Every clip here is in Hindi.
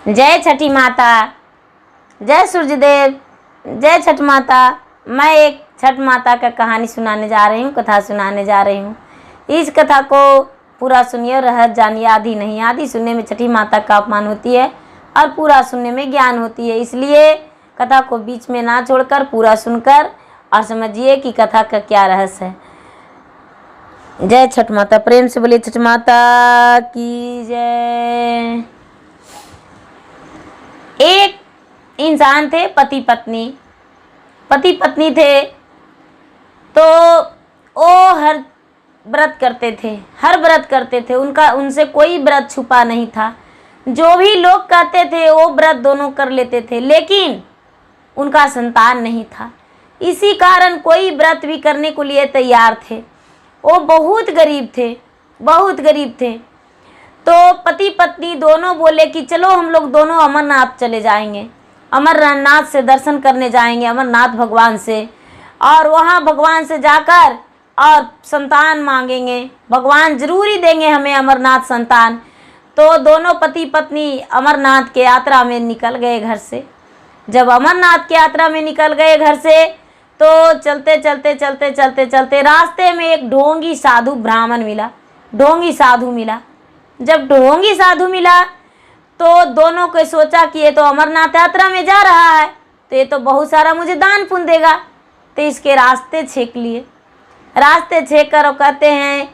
जय छठी माता, जय सूर्यदेव, जय छठ माता। मैं एक छठ माता का कहानी सुनाने जा रही हूँ, कथा सुनाने जा रही हूँ। इस कथा को पूरा सुनिए, रहस्य जानिए। आधी नहीं, आधी सुनने में छठी माता का अपमान होती है और पूरा सुनने में ज्ञान होती है। इसलिए कथा को बीच में ना छोड़कर पूरा सुनकर और समझिए कि कथा का क्या रहस्य है। जय छठ माता। प्रेम से बोलिए छठ माता की जय। एक इंसान थे, पति पत्नी थे। तो वो हर व्रत करते थे। उनसे कोई व्रत छुपा नहीं था। जो भी लोग कहते थे वो व्रत दोनों कर लेते थे, लेकिन उनका संतान नहीं था। इसी कारण कोई व्रत भी करने को लिए तैयार थे। वो बहुत गरीब थे। तो पति पत्नी दोनों बोले कि चलो हम लोग दोनों अमरनाथ चले जाएंगे, अमरनाथ से दर्शन करने जाएंगे, अमरनाथ भगवान से, और वहाँ भगवान से जाकर और संतान मांगेंगे। भगवान जरूर ही देंगे हमें अमरनाथ संतान। तो दोनों पति पत्नी अमरनाथ के यात्रा में निकल गए घर से। जब अमरनाथ की यात्रा में निकल गए घर से, तो चलते रास्ते में एक ढोंगी साधु मिला। जब ढोंगी साधु मिला तो दोनों को सोचा कि ये तो अमरनाथ यात्रा में जा रहा है, तो ये तो बहुत सारा मुझे दान पुण्य देगा। तो इसके रास्ते छेक लिए। रास्ते छेक कर वो कहते हैं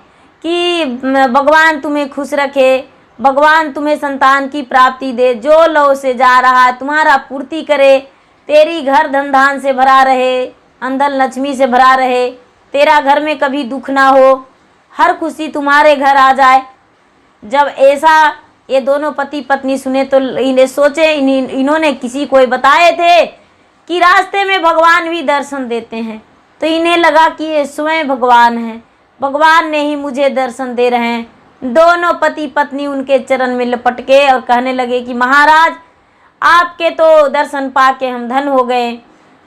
कि भगवान तुम्हें खुश रखे, भगवान तुम्हें संतान की प्राप्ति दे, जो लौ से जा रहा है तुम्हारा पूर्ति करे, तेरी घर धन धान से भरा रहे, अंधन लक्ष्मी से भरा रहे, तेरा घर में कभी दुख ना हो, हर खुशी तुम्हारे घर आ जाए। जब ऐसा ये दोनों पति पत्नी सुने तो इन्होंने किसी को बताए थे कि रास्ते में भगवान भी दर्शन देते हैं। तो इन्हें लगा कि ये स्वयं भगवान हैं, भगवान ने ही मुझे दर्शन दे रहे हैं। दोनों पति पत्नी उनके चरण में लपट के और कहने लगे कि महाराज, आपके तो दर्शन पाके हम धन हो गए।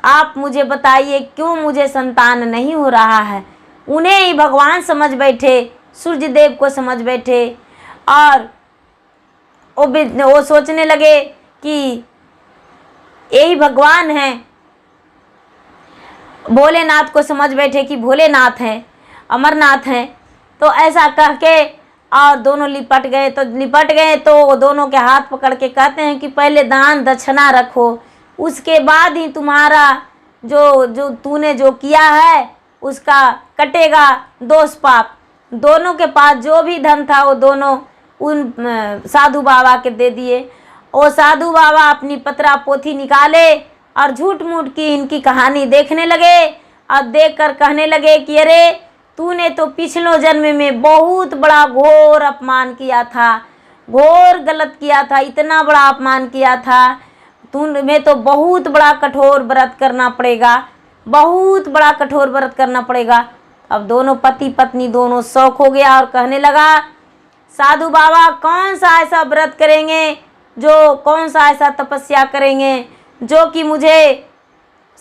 आप मुझे बताइए क्यों मुझे संतान नहीं हो रहा है। उन्हें ही भगवान समझ बैठे, सूर्यदेव को समझ बैठे, और वो सोचने लगे कि यही भगवान हैं। भोलेनाथ को समझ बैठे कि भोलेनाथ हैं, अमरनाथ हैं। तो ऐसा कह के और दोनों लिपट गए। तो वो दोनों के हाथ पकड़ के कहते हैं कि पहले दान दक्षिणा रखो, उसके बाद ही तुम्हारा जो तूने जो किया है उसका कटेगा दोष पाप। दोनों के पास जो भी धन था वो दोनों उन साधु बाबा के दे दिए। वो साधु बाबा अपनी पत्रा पोथी निकाले और झूठ मूठ की इनकी कहानी देखने लगे और देखकर कहने लगे कि अरे तूने तो पिछले जन्म में बहुत बड़ा घोर अपमान किया था, घोर गलत किया था, इतना बड़ा अपमान किया था। तुम्हें तो बहुत बड़ा कठोर व्रत करना पड़ेगा, अब दोनों पति पत्नी दोनों शौक हो गया और कहने लगा, साधु बाबा कौन सा ऐसा व्रत करेंगे, कौन सा ऐसा तपस्या करेंगे जो कि मुझे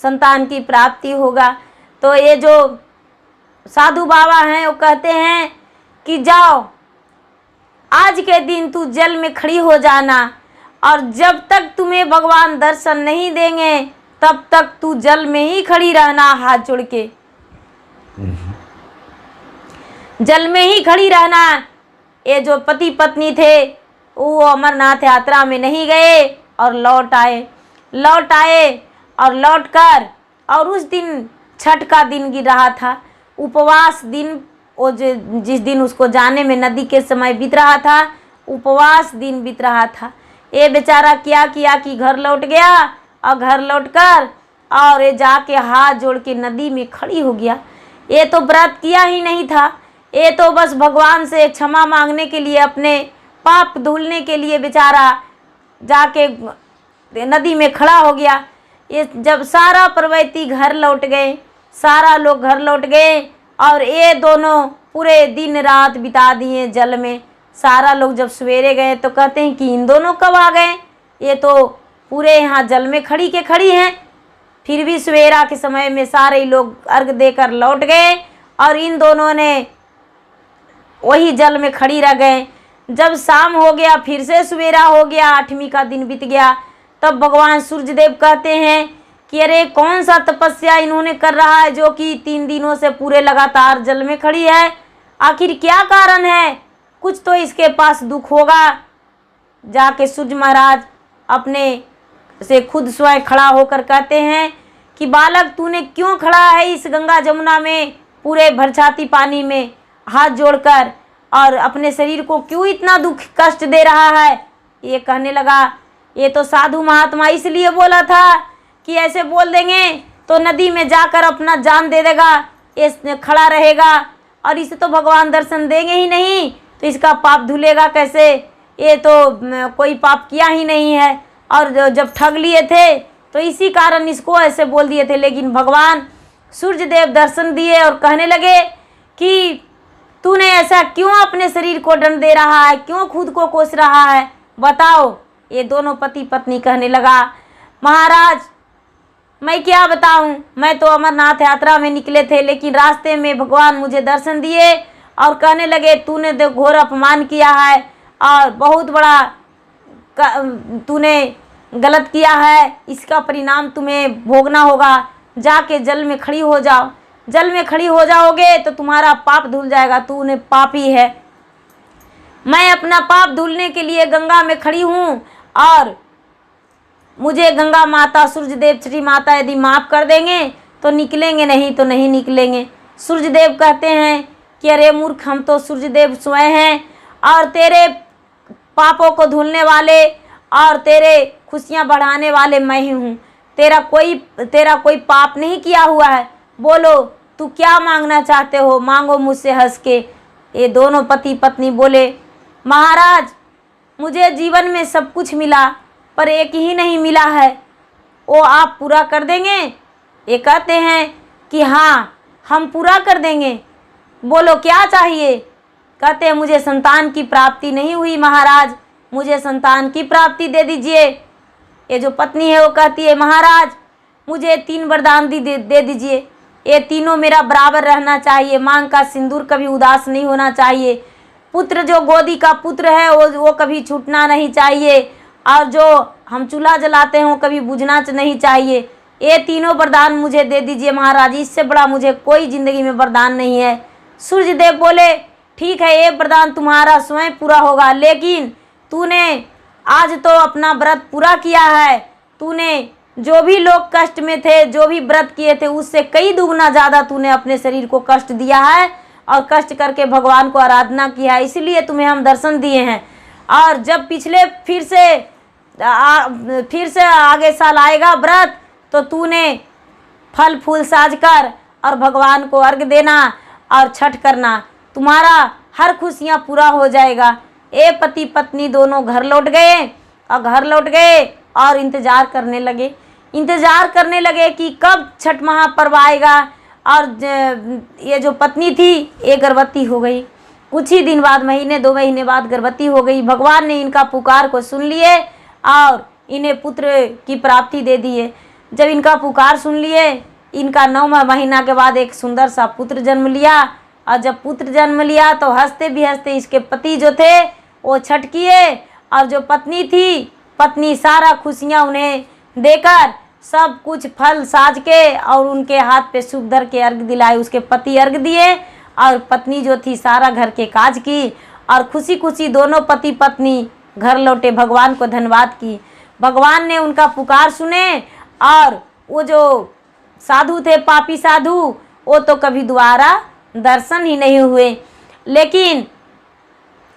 संतान की प्राप्ति होगा। तो ये जो साधु बाबा हैं वो कहते हैं कि जाओ, आज के दिन तू जल में खड़ी हो जाना, और जब तक तुम्हें भगवान दर्शन नहीं देंगे तब तक तू जल में ही खड़ी रहना, हाथ जोड़ के जल में ही खड़ी रहना। ये जो पति पत्नी थे वो अमरनाथ यात्रा में नहीं गए और लौट आए और लौटकर, और उस दिन छठ का दिन गिर रहा था, उपवास दिन। वो जिस दिन उसको जाने में नदी के समय बीत रहा था, उपवास दिन बीत रहा था। ये बेचारा क्या किया कि घर लौट गया, और घर लौटकर और ये जाके हाथ जोड़ के नदी में खड़ी हो गया। ये तो व्रत किया ही नहीं था, ये तो बस भगवान से क्षमा मांगने के लिए, अपने पाप धुलने के लिए बेचारा जाके नदी में खड़ा हो गया। ये जब सारा प्रवैती घर लौट गए, सारा लोग घर लौट गए, और ये दोनों पूरे दिन रात बिता दिए जल में। सारा लोग जब सवेरे गए तो कहते हैं कि इन दोनों कब आ गए, ये तो पूरे यहाँ जल में खड़ी हैं। फिर भी सवेरा के समय में सारे लोग अर्घ देकर लौट गए और इन दोनों ने वही जल में खड़ी रह गए। जब शाम हो गया, फिर से सवेरा हो गया, 8वीं का दिन बीत गया, तब भगवान सूर्यदेव कहते हैं कि अरे कौन सा तपस्या इन्होंने कर रहा है जो कि 3 दिनों से पूरे लगातार जल में खड़ी है। आखिर क्या कारण है, कुछ तो इसके पास दुख होगा। जाके सूर्य महाराज अपने से खुद स्वयं खड़ा होकर कहते हैं कि बालक तूने क्यों खड़ा है इस गंगा जमुना में पूरे भरछाती पानी में हाथ जोड़कर, और अपने शरीर को क्यों इतना दुख कष्ट दे रहा है। ये कहने लगा, ये तो साधु महात्मा इसलिए बोला था कि ऐसे बोल देंगे तो नदी में जाकर अपना जान दे देगा, ये खड़ा रहेगा और इसे तो भगवान दर्शन देंगे ही नहीं, तो इसका पाप धुलेगा कैसे, ये तो कोई पाप किया ही नहीं है। और जब ठग लिए थे तो इसी कारण इसको ऐसे बोल दिए थे। लेकिन भगवान सूर्यदेव दर्शन दिए और कहने लगे कि तूने ऐसा क्यों अपने शरीर को दंड दे रहा है, क्यों खुद को कोस रहा है, बताओ। ये दोनों पति पत्नी कहने लगा, महाराज मैं क्या बताऊं, मैं तो अमरनाथ यात्रा में निकले थे, लेकिन रास्ते में भगवान मुझे दर्शन दिए और कहने लगे तूने तो घोर अपमान किया है और बहुत बड़ा तूने गलत किया है, इसका परिणाम तुम्हें भोगना होगा, जाके जल में खड़ी हो जाओ। जल में खड़ी हो जाओगे तो तुम्हारा पाप धुल जाएगा, तूने पापी है। मैं अपना पाप धुलने के लिए गंगा में खड़ी हूँ और मुझे गंगा माता सूर्यदेव छठी माता यदि माफ़ कर देंगे तो निकलेंगे, नहीं तो नहीं निकलेंगे। सूर्यदेव कहते हैं कि अरे मूर्ख, हम तो सूर्यदेव स्वयं हैं और तेरे पापों को धुलने वाले और तेरे खुशियाँ बढ़ाने वाले मैं ही हूँ। तेरा कोई पाप नहीं किया हुआ है, बोलो तू क्या मांगना चाहते हो, मांगो मुझसे हंस के। ये दोनों पति पत्नी बोले, महाराज मुझे जीवन में सब कुछ मिला पर एक ही नहीं मिला है, वो आप पूरा कर देंगे। ये कहते हैं कि हाँ हम पूरा कर देंगे, बोलो क्या चाहिए। कहते हैं मुझे संतान की प्राप्ति नहीं हुई महाराज, मुझे संतान की प्राप्ति दे दीजिए। ये जो पत्नी है वो कहती है महाराज मुझे 3 वरदान दे दीजिए, ये तीनों मेरा बराबर रहना चाहिए, मांग का सिंदूर कभी उदास नहीं होना चाहिए, पुत्र जो गोदी का पुत्र है वो कभी छूटना नहीं चाहिए, और जो हम चूल्हा जलाते हैं वो कभी बुझना नहीं चाहिए। ये तीनों वरदान मुझे दे दीजिए महाराज, इससे बड़ा मुझे कोई ज़िंदगी में वरदान नहीं है। सूर्यदेव बोले ठीक है, ये वरदान तुम्हारा स्वयं पूरा होगा, लेकिन तूने आज तो अपना व्रत पूरा किया है, तूने जो भी लोग कष्ट में थे, जो भी व्रत किए थे, उससे कई दुगना ज़्यादा तूने अपने शरीर को कष्ट दिया है और कष्ट करके भगवान को आराधना किया है, इसलिए तुम्हें हम दर्शन दिए हैं। और जब पिछले फिर से आगे साल आएगा व्रत, तो तूने फल फूल साज कर और भगवान को अर्घ देना और छठ करना, तुम्हारा हर खुशियाँ पूरा हो जाएगा। ये पति पत्नी दोनों घर लौट गए और इंतज़ार करने लगे कि कब छठ महापर्व आएगा। और ये जो पत्नी थी ये गर्भवती हो गई, कुछ ही दिन बाद, 1-2 महीने बाद गर्भवती हो गई। भगवान ने इनका पुकार को सुन लिए और इन्हें पुत्र की प्राप्ति दे दिए। जब इनका पुकार सुन लिए, इनका 9वां महीना के बाद एक सुंदर सा पुत्र जन्म लिया। और जब पुत्र जन्म लिया तो हंसते भी हंसते इसके पति जो थे वो छठ किए, और जो पत्नी सारा खुशियाँ उन्हें देकर सब कुछ फल साज के और उनके हाथ पे शुभ धर के अर्घ दिलाए। उसके पति अर्घ दिए और पत्नी जो थी सारा घर के काज की, और खुशी खुशी दोनों पति पत्नी घर लौटे, भगवान को धन्यवाद की। भगवान ने उनका पुकार सुने, और वो जो साधु थे, पापी साधु, वो तो कभी दोबारा दर्शन ही नहीं हुए। लेकिन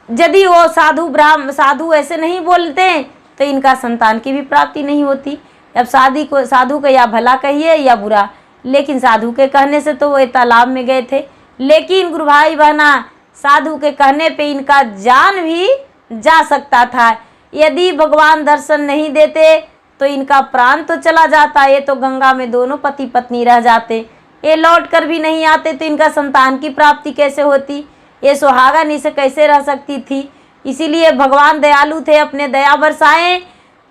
यदि वो साधु ऐसे नहीं बोलते तो इनका संतान की भी प्राप्ति नहीं होती। अब साधु को या भला कहिए या बुरा, लेकिन साधु के कहने से तो वो तालाब में गए थे। लेकिन गुरु भाई बहना, साधु के कहने पे इनका जान भी जा सकता था। यदि भगवान दर्शन नहीं देते तो इनका प्राण तो चला जाता, ये तो गंगा में दोनों पति पत्नी रह जाते। ये लौट कर भी नहीं आते तो इनका संतान की प्राप्ति कैसे होती, ये सुहागन इसे कैसे रह सकती थी। इसीलिए भगवान दयालु थे, अपने दया बरसाएं।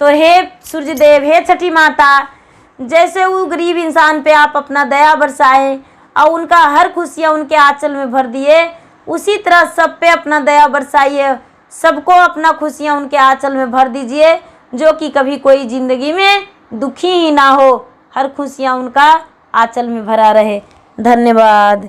तो हे सूर्यदेव, हे छठी माता, जैसे वो गरीब इंसान पे आप अपना दया बरसाएं और उनका हर खुशियाँ उनके आंचल में भर दिए, उसी तरह सब पे अपना दया बरसाइए सबको अपना खुशियाँ उनके आंचल में भर दीजिए, जो कि कभी कोई ज़िंदगी में दुखी ही ना हो, हर खुशियाँ उनका आंचल में भरा रहे। धन्यवाद।